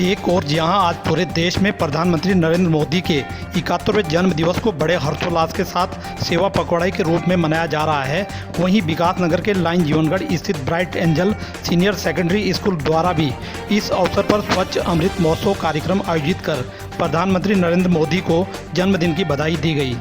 एक और जहां आज पूरे देश में प्रधानमंत्री नरेंद्र मोदी के 71वें जन्म दिवस को बड़े हर्षोल्लास के साथ सेवा पखवाड़े के रूप में मनाया जा रहा है, वहीं विकास नगर के लाइन जीवनगढ़ स्थित bright angel senior secondary school द्वारा भी इस अवसर पर स्वच्छ अमृत महोत्सव कार्यक्रम आयोजित कर प्रधानमंत्री नरेंद्र मोदी को जन्मदिन की बधाई दी गई।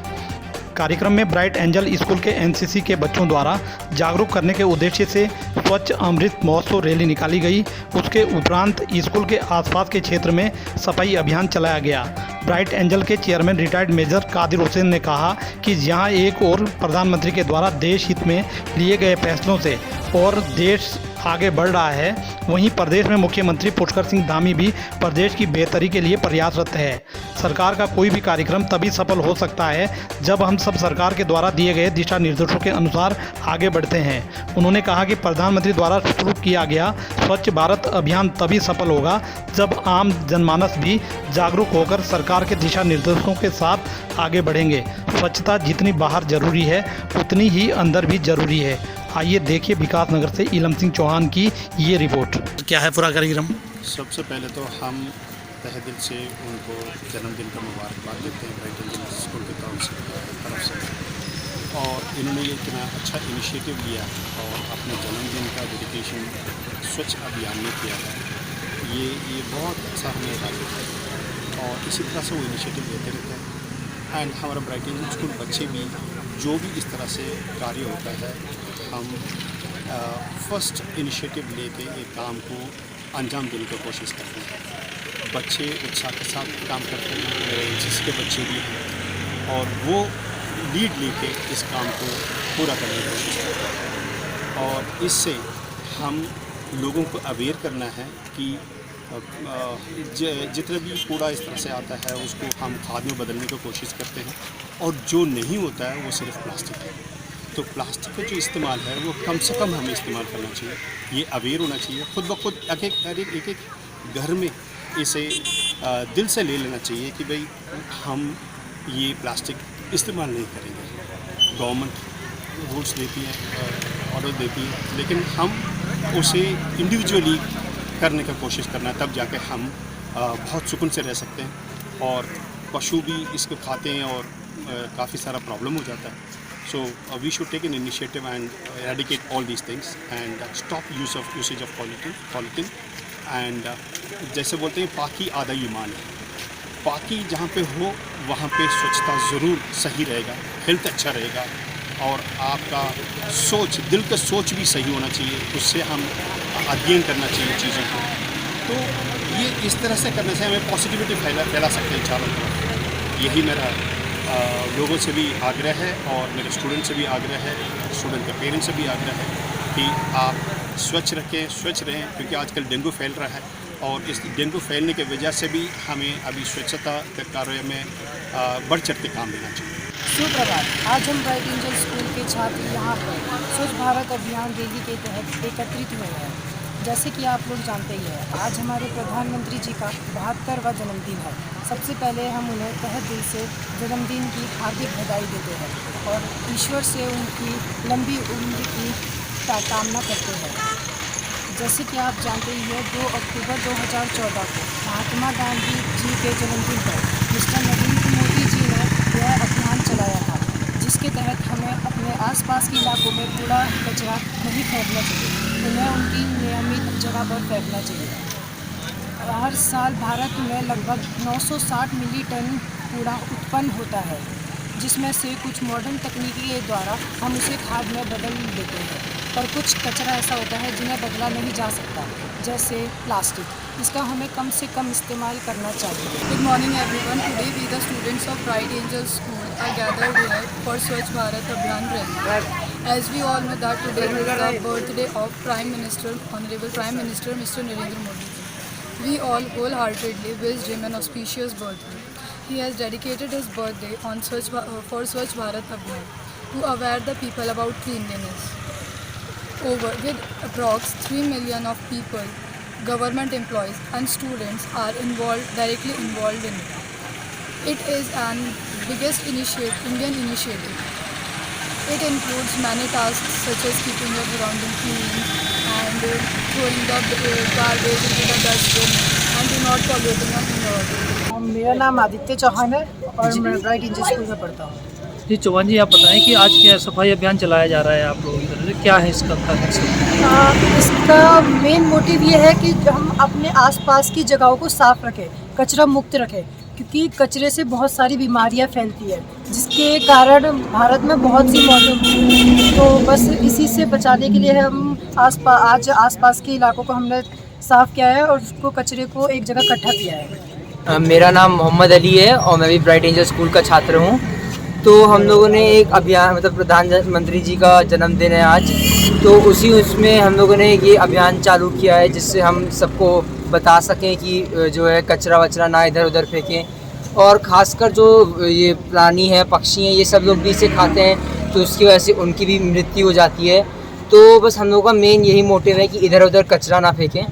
कार्यक्रम में ब्राइट एंजल स्कूल के एनसीसी के बच्चों द्वारा जागरूक करने के उद्देश्य से स्वच्छ अमृत महोत्सव रैली निकाली गई। उसके उपरांत स्कूल के आसपास के क्षेत्र में सफाई अभियान चलाया गया। ब्राइट एंजल के chairman retired major Qadir Hussain ने कहा कि जहां एक और प्रधानमंत्री के द्वारा देश हित में लिए गए फैसलों से और देश आगे बढ़ रहा है, वहीं प्रदेश में मुख्यमंत्री पुष्कर सिंह धामी भी प्रदेश की बेहतरी के लिए प्रयासरत है। सरकार का कोई भी कार्यक्रम तभी सफल हो सकता है जब हम सब सरकार के द्वारा दिए गए दिशा निर्देशों के अनुसार आगे बढ़ते हैं। उन्होंने कहा कि प्रधानमंत्री द्वारा शुरू किया गया स्वच्छ भारत अभियान तभी सफल होगा जब आम जनमानस भी जागरूक होकर सरकार के दिशा निर्देशों के साथ आगे बढ़ेंगे। स्वच्छता जितनी बाहर जरूरी है उतनी ही अंदर भी जरूरी है। आइए देखिए विकास नगर से इलम सिंह चौहान की ये रिपोर्ट। क्या है पूरा कार्यक्रम? सबसे पहले तो हम तहे दिल से उनको जन्मदिन का मुबारकबाद देते हैं ब्राइट एंजल स्कूल की तरफ से। और इन्होंने ये इतना अच्छा इनिशिएटिव लिया और अपने जन्मदिन का डेडिकेशन स्वच्छ अभियान में किया है। ये बहुत अच्छा हमें लागू है और इसी तरह से वो इनिशिएटिव लेते रहते हैं। एंड हमारा ब्राइट एंजल स्कूल बच्चे भी जो भी इस तरह से कार्य होता है, हम फर्स्ट इनिशिएटिव लेके एक काम को अंजाम देने की कोशिश करते हैं। बच्चे उत्साह के साथ काम करते हैं, मेरे जिसके बच्चे भी हैं, और वो लीड लेके इस काम को पूरा करने की कोशिश करते हैं। और इससे हम लोगों को अवेयर करना है कि जितना भी कूड़ा इस तरह से आता है उसको हम खाद में बदलने की कोशिश करते हैं, और जो नहीं होता है वो सिर्फ प्लास्टिक है। तो प्लास्टिक का जो इस्तेमाल है वो कम से कम हमें इस्तेमाल करना चाहिए। ये अवेयर होना चाहिए, खुद ब खुद एक घर में इसे दिल से ले लेना चाहिए कि भाई हम ये प्लास्टिक इस्तेमाल नहीं करेंगे। गवर्नमेंट रूल्स देती है, ऑर्डर देती है, लेकिन हम उसे इंडिविजुअली करने की कोशिश करना है, तब जाके हम बहुत सुकून से रह सकते हैं। और पशु भी इसको खाते हैं और काफ़ी सारा प्रॉब्लम हो जाता है। So we should take an initiative and eradicate all these things and stop usage of polythene and जैसे बोलते हैं पाकी आधा ईमान है। पाकी जहाँ पे हो वहाँ पे स्वच्छता ज़रूर सही रहेगा, हेल्थ अच्छा रहेगा और आपका सोच, दिल का सोच भी सही होना चाहिए। उससे हम अध्ययन करना चाहिए चीज़ों को। तो ये इस तरह से करने से हमें पॉजिटिविटी फैला सकते हैं चारों तरफ। यही मेरा लोगों से भी आग्रह है और मेरे स्टूडेंट से भी आग्रह है, स्टूडेंट के पेरेंट्स से भी आग्रह है कि आप स्वच्छ रखें, स्वच्छ रहें, क्योंकि आजकल डेंगू फैल रहा है और इस डेंगू फैलने की वजह से भी हमें अभी स्वच्छता के कार्य में बढ़ चढ़ के काम लेना चाहिए। सुप्रभात। आज हम ब्राइट एंजल स्कूल के छात्र यहाँ पर स्वच्छ भारत अभियान रैली के तहत एकत्रित हुए हैं। जैसे कि आप लोग जानते ही हैं, आज हमारे प्रधानमंत्री जी का 72वां जन्मदिन है। सबसे पहले हम उन्हें तहे दिल से जन्मदिन की हार्दिक बधाई देते हैं और ईश्वर से उनकी लंबी उम्र की कामना करते हैं। जैसे कि आप जानते ही हैं, 2 अक्टूबर 2014 को महात्मा गांधी जी के जन्मदिन पर मिस्टर नरेंद्र मोदी जी ने यह अभियान चलाया था, जिसके तहत हमें अपने आसपास के इलाकों में कूड़ा कचरा नहीं फेंकना चाहिए, उन्हें उनकी नियमित जगह पर फेंकना चाहिए। हर साल भारत में लगभग 960 मिली टन कूड़ा उत्पन्न होता है, जिसमें से कुछ मॉडर्न तकनीकी के द्वारा हम उसे खाद में बदल देते हैं, पर कुछ कचरा ऐसा होता है जिन्हें बदला नहीं जा सकता, जैसे प्लास्टिक। इसका हमें कम से कम इस्तेमाल करना चाहिए। Good morning everyone. Today we the students of Bright Angel School are gathered here for Swachh Bharat Abhiyan rally. As we all know that today is the birthday of Prime Minister, Honorable Prime Minister Mr. Narendra Modi ji. We all wholeheartedly wished him an auspicious birthday. He has dedicated his birthday on for Swachh Bharat Abhiyan to aware the people about cleanliness. With approx 3 million of people, government employees and students are directly involved in it. It is an biggest Indian initiative. It includes many tasks such as keeping your surroundings clean and throwing the garbage into the dustbin and do not polluting our environment. मेरा नाम आदित्य चौहान है और मैं bright angel school में पढ़ता हूँ। जी चौहान जी, आप बताएं कि आज क्या सफाई अभियान चलाया जा रहा है आप लोगों की तरफ से, क्या है इसका मकसद? इसका मेन मोटिव ये है कि हम अपने आसपास की जगहों को साफ रखें, कचरा मुक्त रखें, क्योंकि कचरे से बहुत सारी बीमारियां फैलती है जिसके कारण भारत में बहुत सी मौतें हुई हैं। तो बस इसी से बचाने के लिए हम आज आसपास के इलाकों को हमने साफ़ किया है और उसको कचरे को एक जगह इकट्ठा किया है। मेरा नाम मोहम्मद अली है और मैं भी ब्राइट एंजल स्कूल का छात्र हूँ। तो हम लोगों ने एक अभियान, मतलब प्रधानमंत्री जी का जन्मदिन है आज, तो उसमें हम लोगों ने ये अभियान चालू किया है जिससे हम सबको बता सकें कि जो है कचरा वचरा ना इधर उधर फेंकें। और ख़ासकर जो ये प्राणी हैं, पक्षी हैं, ये सब लोग भी इसे खाते हैं तो उसकी वजह से उनकी भी मृत्यु हो जाती है। तो बस हम लोगों का मेन यही मोटिव है कि इधर उधर कचरा ना फेंकें।